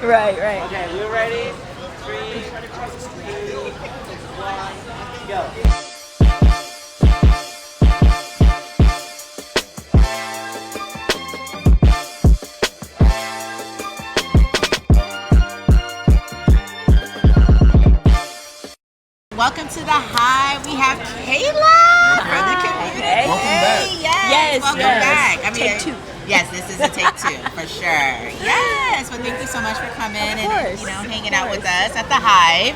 Right, right. Okay, we're ready. 3, 2, 1, go. Welcome to the Hive. We have Kayla from the community. Hey. Welcome back. Yes, welcome yes. back. I mean, Take two. Yes, this is a take two for sure. Yes, well, thank you so much for coming and course, hanging out with us at the Hive.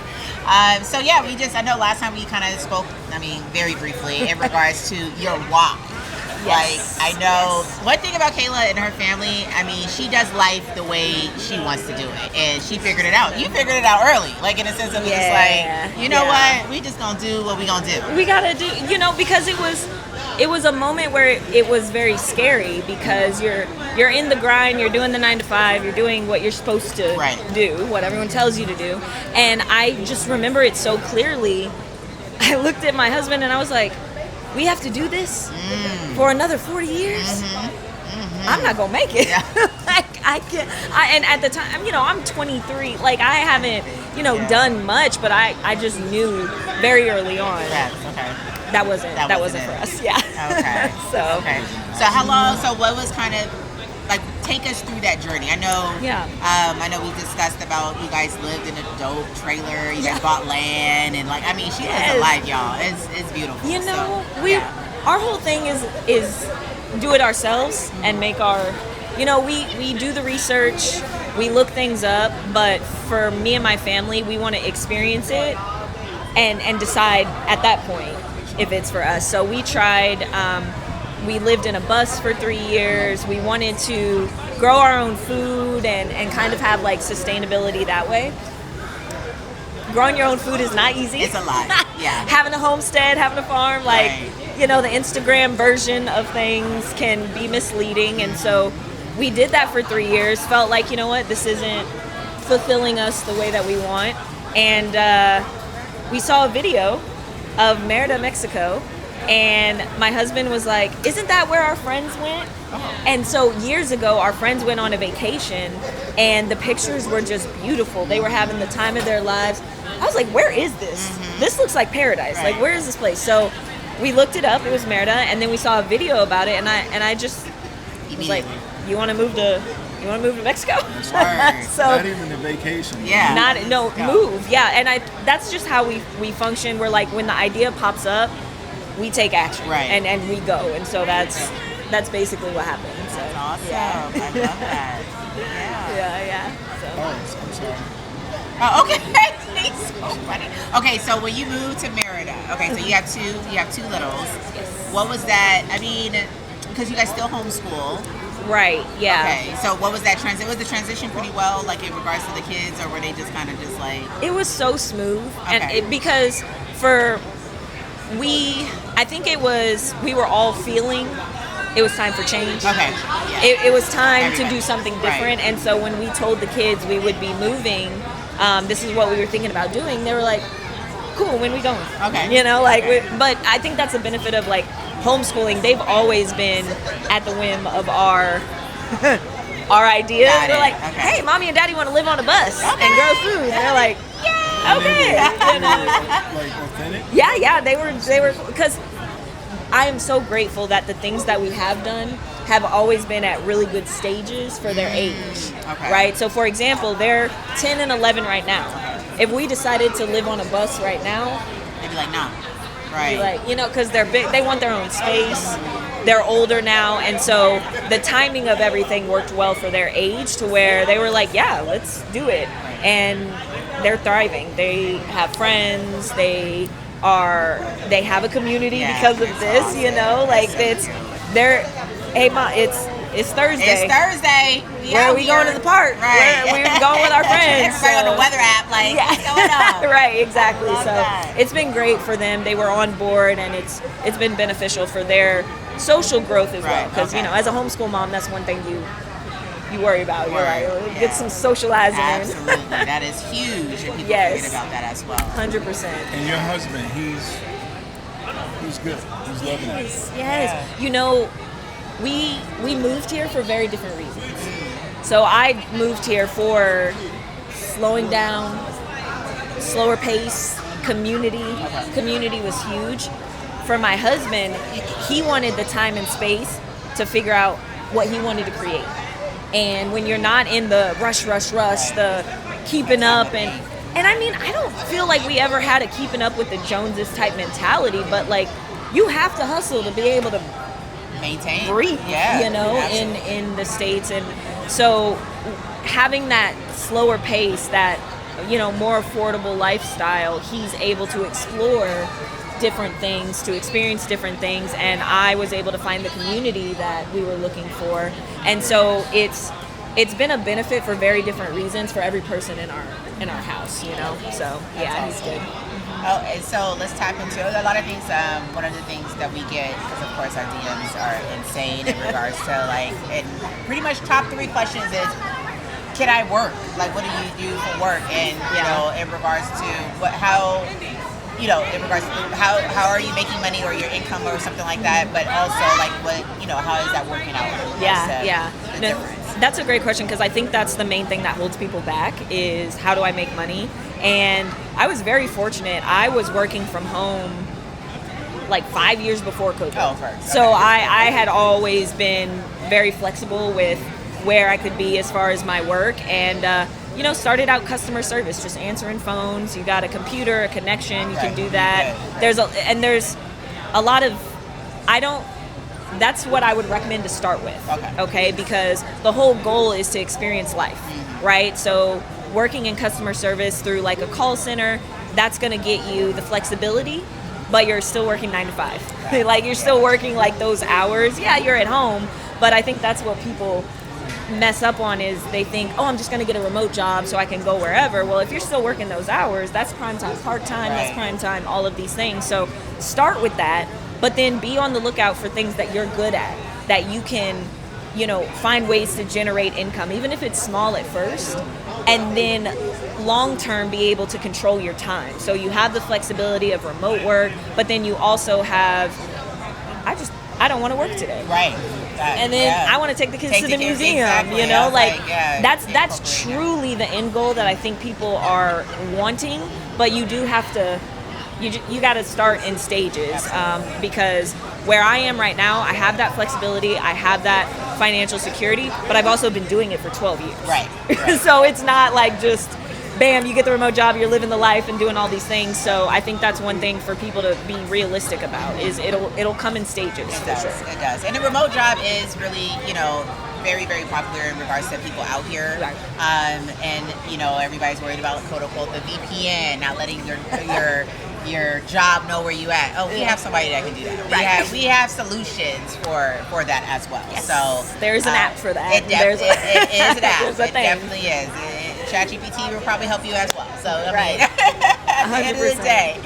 So yeah, I know last time we kind of spoke, very briefly in regards to your walk. Yes. Like, I know one thing about Kayla and her family, she does life the way she wants to do it. And she figured it out. You figured it out early. Like, in a sense of just like, you know what? We just gonna do what we gonna do. We gotta do, because it was a moment where it was very scary because you're in the grind, you're doing the 9 to 5, you're doing what you're supposed to do, what everyone tells you to do. And I just remember it so clearly. I looked at my husband and I was like, we have to do this for another 40 years? I'm not gonna make it. Yeah. I can't. And at the time, I'm 23. Like, I haven't, done much, but I just knew very early on that wasn't for us. Yeah. Okay. So how long? So what was kind of like? Take us through that journey. I know. Yeah. I know we discussed about you guys lived in a dope trailer. You guys bought land and she lives a life, y'all. It's beautiful. Our whole thing is do it ourselves and make our. We do the research, we look things up, but for me and my family, we want to experience it and decide at that point if it's for us. So we tried. We lived in a bus for 3 years. We wanted to grow our own food and kind of have like sustainability that way. Growing your own food is not easy. It's a lot. Yeah. Having a homestead, having a farm, the Instagram version of things can be misleading. And so we did that for 3 years, felt like, this isn't fulfilling us the way that we want. And we saw a video of Mérida, Mexico. And my husband was like, isn't that where our friends went? Oh. And so years ago, our friends went on a vacation and the pictures were just beautiful. They were having the time of their lives. I was like, where is this? This looks like paradise. Right. Like, where is this place? So we looked it up. It was Mérida. And then we saw a video about it. And I just was like, you want to move to Mexico? So not even a vacation. Yeah. Move. Yeah. And that's just how we function. We're like, when the idea pops up, we take action, and we go, and so that's basically what happened. So, that's awesome. Yeah. I love that. Yeah. So. Oh, I'm sorry. Oh, okay. It's so funny. Okay, so when you moved to Mérida, so you have two littles. Yes. What was that? Because you guys still homeschool. Right. Yeah. Okay. So what was that transition? Was the transition pretty well, like in regards to the kids, or were they just kind of just like? It was so smooth, Okay. and because I think we were all feeling it was time for change. Okay. Yeah. It was time to do something different. And so when we told the kids we would be moving, this is what we were thinking about doing, they were like, cool, when we going? Okay. But I think that's a benefit of like homeschooling. They've always been at the whim of our ideas. We're like, hey, mommy and daddy want to live on a bus and grow food. And they're like, okay. Like authentic? Yeah, they were, because I am so grateful that the things that we have done have always been at really good stages for their age, right? So for example, they're 10 and 11 right now. If we decided to live on a bus right now, they'd be like, nah. Right. Like, because they're big, they want their own space. They're older now, and so the timing of everything worked well for their age to where they were like, yeah, let's do it. And they're thriving. They have friends. They have a community because of this, awesome. Hey, Ma, it's Thursday. It's Thursday. Where are we going to the park? Right. We're going with our friends. Everybody on the weather app, what's going on? Right, exactly. So that. It's been great for them. They were on board, and it's been beneficial for their social growth as well. Because, as a homeschool mom, that's one thing you worry about. You're like, get some socializing in. Absolutely. That is huge. And people forget about that as well. 100%. And your husband, he's good. He's loving it. Yes. We moved here for very different reasons. So I moved here for slowing down, slower pace, community. Community was huge. For my husband, he wanted the time and space to figure out what he wanted to create. And when you're not in the rush, the keeping up, and I mean, I don't feel like we ever had a keeping up with the Joneses type mentality, but like, you have to hustle to be able to maintain, breathe, yeah, you know, in the States. And so having that slower pace, that, you know, more affordable lifestyle, he's able to explore different things, to experience different things, and I was able to find the community that we were looking for. And so it's been a benefit for very different reasons for every person in our house, you know. So yeah, he's good. Oh, and so let's tap into a lot of things. One of the things that we get, because of course our DMs are insane in regards to like, and pretty much top 3 questions is, can I work? Like, what do you do for work? And you know, in regards to how are you making money, or your income, or something like that, but also like how is that working out? That's a great question, because I think that's the main thing that holds people back is, how do I make money? And I was very fortunate. I was working from home like 5 years before COVID. Oh, first. So I had always been very flexible with where I could be as far as my work, and started out customer service, just answering phones. You got a computer, a connection, you can do that. There's a lot of, that's what I would recommend to start with. Okay, because the whole goal is to experience life, right? So working in customer service through like a call center, that's going to get you the flexibility, but you're still working 9 to 5. Like, you're still working like those hours. Yeah, you're at home, but I think that's what people mess up on, is they think, oh, I'm just going to get a remote job so I can go wherever. Well, if you're still working those hours, that's prime time, part-time, that's prime time, all of these things. So start with that, but then be on the lookout for things that you're good at, that you can, find ways to generate income, even if it's small at first, and then long-term be able to control your time. So you have the flexibility of remote work, but then you also have, I don't want to work today. Right. And then I want to take the kids to the museum, exactly. That's truly the end goal that I think people are wanting, but you do have to, you got to start in stages, because where I am right now, I have that flexibility, I have that financial security, but I've also been doing it for 12 years. Right. So it's not like just, bam, you get the remote job, you're living the life and doing all these things. So I think that's one thing for people to be realistic about, is it'll come in stages. It does. And the remote job is really, very, very popular in regards to people out here. Right. And everybody's worried about, quote unquote, the VPN, not letting your job know where you at. Oh, we have somebody that can do that. We have solutions for that as well. Yes. So there's an app for that. It is an app. It definitely is. ChatGPT will probably help you as well. So at the end of the day.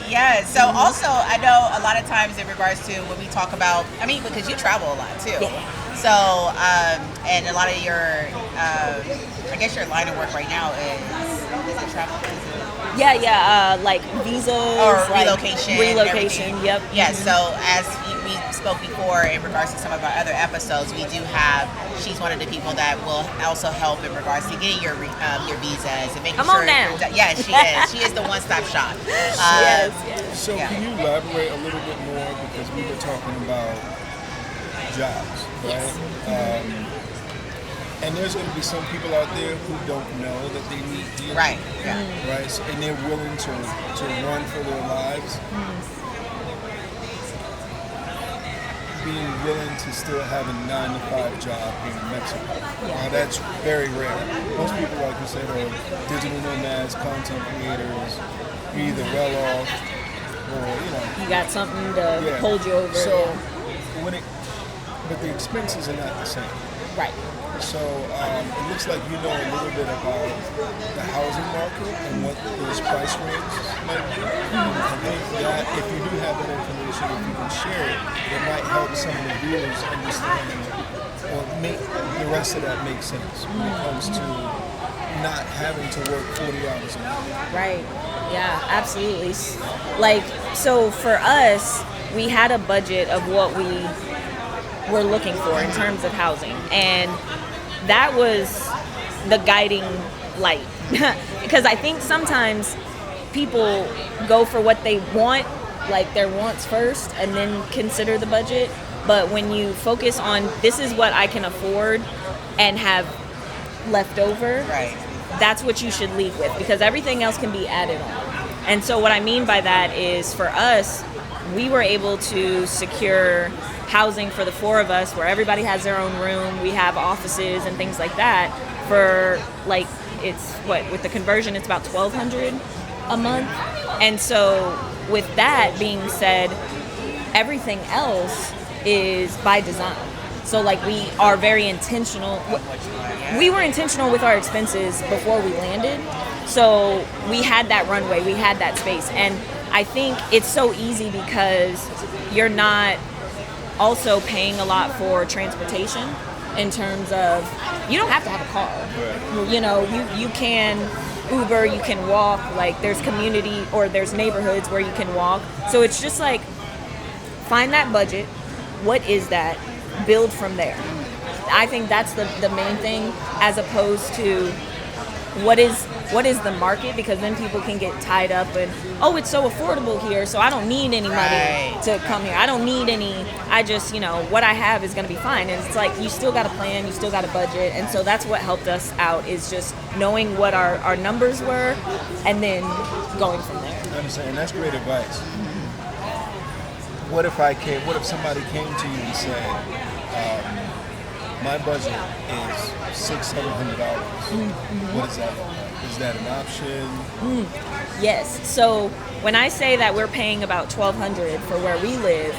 Yeah. So also, I know a lot of times in regards to when we talk about, because you travel a lot too. Yeah. So, and a lot of your, I guess your line of work right now is it travel? Like visas. Or relocation. Yep. Yeah, so as we spoke before in regards to some of our other episodes, we do have, she's one of the people that will also help in regards to getting your visas and making Come sure. on now. Yeah, she is. She is the one-stop shop. Yes. So can you elaborate a little bit more, because we were talking about jobs, right? And there's going to be some people out there who don't know that they need healing. Right. Yeah. Right. So, and they're willing to run for their lives. Being willing to still have a 9-to-5 job here in Mexico. Now that's very rare. Most people, like you said, are digital nomads, content creators. You're either well off, or you got something to hold you over. So but the expenses are not the same. Right. So it looks like you know a little bit about the housing market and what those price ranges might be. I think that if you do have that information, if you can share it, it might help some of the viewers understand or make the rest of that make sense when it comes to not having to work 40 hours a week. Right. Yeah, absolutely. Like, so for us, we had a budget of what we were looking for in terms of housing, and that was the guiding light. Because I think sometimes people go for what they want, like their wants first, and then consider the budget. But when you focus on this is what I can afford and have left over, Right. that's what you should lead with, because everything else can be added on. And so what I mean by that is, for us, we were able to secure housing for the 4 of us where everybody has their own room. We have offices and things like that for, like, it's what, with the conversion, it's about $1,200 a month. And so with that being said, everything else is by design. So like, we are very intentional. We were intentional with our expenses before we landed. So we had that runway, we had that space. And I think it's so easy because you're not also paying a lot for transportation, in terms of, you don't have to have a car. You know, you can Uber, you can walk, like there's community or there's neighborhoods where you can walk. So it's just like, find that budget. What is that? Build from there. I think that's the main thing, as opposed to what is the market, because then people can get tied up in, oh, it's so affordable here, so I don't need any money to come here. I don't need any, I just, what I have is going to be fine. And it's like, you still got to plan, you still got to budget. And so that's what helped us out, is just knowing what our numbers were and then going from there. I understand, and that's great advice. What if somebody came to you and said, my budget is $600-$700. What is that? Is that an option? Yes. So when I say that we're paying about $1,200 for where we live,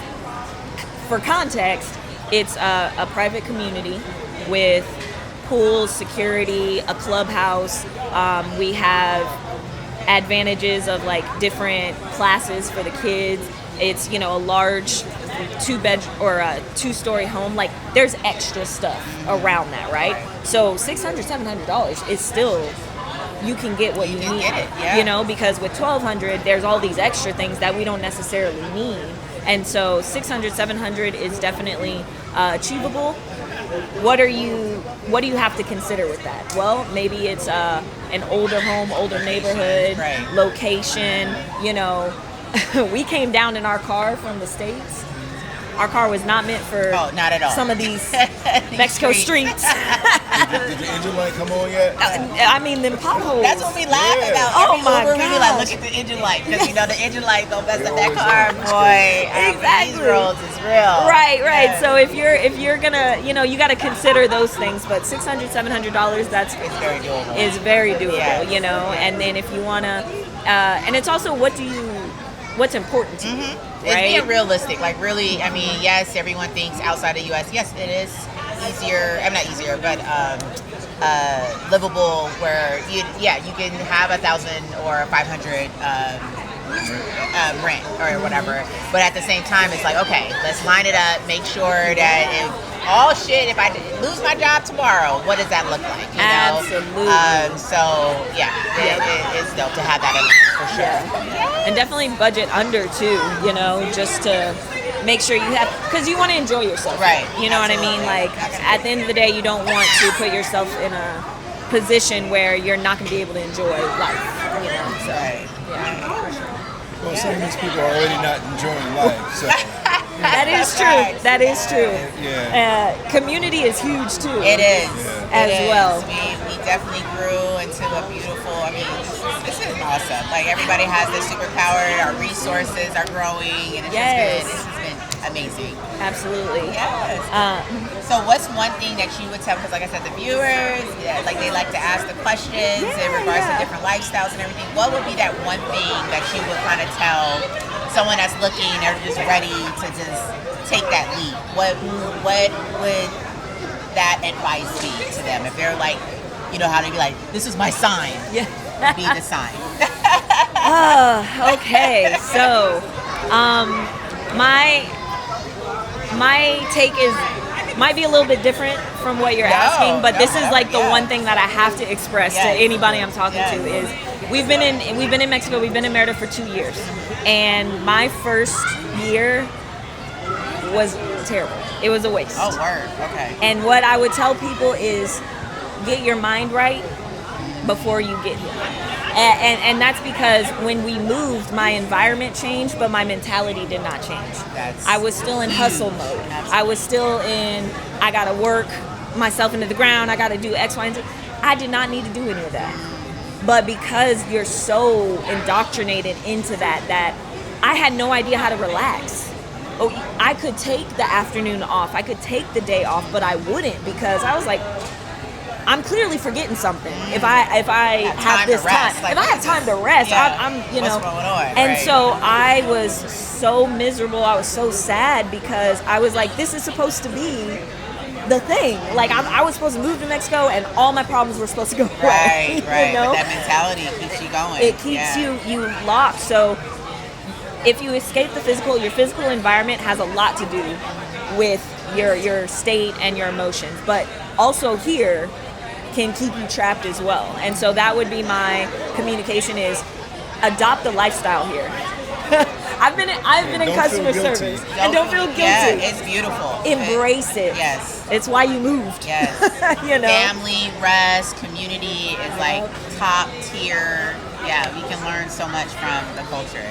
for context, it's a private community with pools, security, a clubhouse. We have advantages of like different classes for the kids. It's, a large 2-bedroom or a 2-story home. Like, there's extra stuff around that, right? So $600-$700 is still, you can get what you need. Get it, yeah. Because with $1,200, there's all these extra things that we don't necessarily need. And so $600-$700 is definitely achievable. What do you have to consider with that? Well, maybe it's an older home, older neighborhood, location. We came down in our car from the States. Our car was not meant for not at all. Some of these Mexico streets. Did the engine light come on yet? I mean, them potholes. That's what we laugh about. Oh Every my Uber, we be like, gosh. look at the engine light, because the engine light gonna mess up that car, boy. Exactly. These roads is real. Right. Yeah. So if you're gonna, you got to consider those things. But $600-$700, that's It's very doable. is very doable. Yeah. And then if you wanna, and it's also what's important to you. It's right? being realistic. Like, really, I mean, yes, everyone thinks outside the U.S., yes, it is easier. I'm not easier, but livable, where you can have 1,000 or 500 rent or whatever. But at the same time, it's like, okay, let's line it up, make sure that if I lose my job tomorrow, what does that look like? Absolutely. It's dope to have that in mind, for sure. Yeah. And definitely budget under too, just to make sure you have, because you want to enjoy yourself. Right. You know Absolutely. what I mean? Like, at the end of the day, you don't want to put yourself in a position where you're not going to be able to enjoy life. So, Right. yeah. Well, some of these people are already not enjoying life, so. That is true. That is true. Yeah. Community is huge too. It is. As It is. well. We definitely grew into a beautiful, this is awesome. Like, everybody has this superpower, our resources are growing, and it's just been amazing. Absolutely. Yes. So what's one thing that you would tell, because like I said, the viewers, they like to ask the questions in regards to different lifestyles and everything. What would be that one thing that you would kind of tell someone that's looking, they're just ready to just take that leap? What would that advice be to them? If they're like, how to be like, this is my sign. Yeah. Be the sign. Okay. So, my take might be a little bit different from what you're asking, but this is like the one thing that I have to express to anybody I'm talking to is we've been in Mexico, we've been in Mérida for 2 years, and my first year was terrible. It was a waste. Oh, word. Okay. And what I would tell people is get your mind right before you get here. And that's because when we moved, my environment changed, but my mentality did not change. I was still in hustle mode. I was still in, I gotta work myself into the ground, I gotta do X, Y, and Z. I did not need to do any of that. But because you're so indoctrinated into that I had no idea how to relax. Oh, I could take the afternoon off, I could take the day off, but I wouldn't, because I was like, I'm clearly forgetting something. If I have this time, if I have time to rest, I'm you know. What's going on, and so I was so miserable. I was so sad because I was like, this is supposed to be the thing. Like I was supposed to move to Mexico, and all my problems were supposed to go away. Right. You know? But that mentality keeps you going. It keeps you locked. So if you escape the physical, your physical environment has a lot to do with your state and your emotions. But also here can keep you trapped as well. And so that would be my communication, is adopt the lifestyle here. I've been in customer service. And don't feel guilty. Yeah, it's beautiful. Embrace it. Yes. It's why you moved. Yes. You know? Family, rest, community is like top tier. Yeah, we can learn so much from the culture.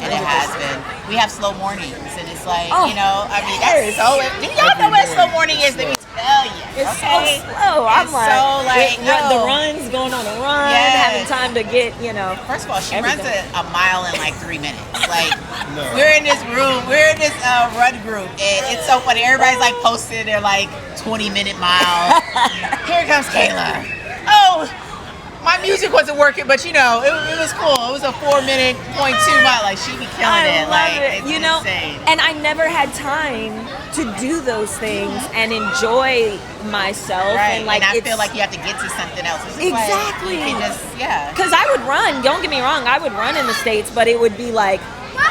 And it has been. We have slow mornings, and it's like, you know, I mean, that's so. Do y'all know what slow morning is? Let me tell you. It's so slow. I'm like, the run's going on a run, having time to get, you know. First of all, she runs a mile in like 3 minutes. Like, we're in this room, we're in this run group, and it's so funny. Everybody's like posting their like 20-minute mile. Here comes Kayla. Oh, my music wasn't working, but you know, it was cool. It was a 4-minute, 0.2 mile. Like, she be killing it. I love like, it. It's you know, insane. And I never had time to do those things and enjoy myself. Right. And like, I feel like you have to get to something else. It's exactly. Like, you can just, Because I would run. Don't get me wrong. I would run in the States, but it would be like,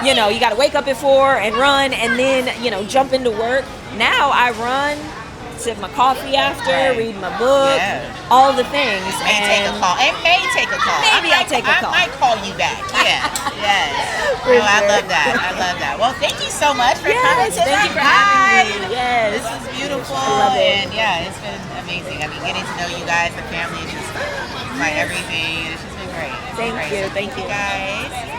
you know, you got to wake up at 4 and run, and then, you know, jump into work. Now I run, sip my coffee after, read my book, all the things. Take a call. It may take a call. Maybe I'll take a call. I might call you back. Yeah. Yes. Oh, I love that. I love that. Well, thank you so much for coming to thank you for having me. Yes. This is beautiful. I love it. And yeah, it's been amazing. I mean, getting to know you guys, the family, is just like everything. It's just been great. Thank you. Thank you. Guys.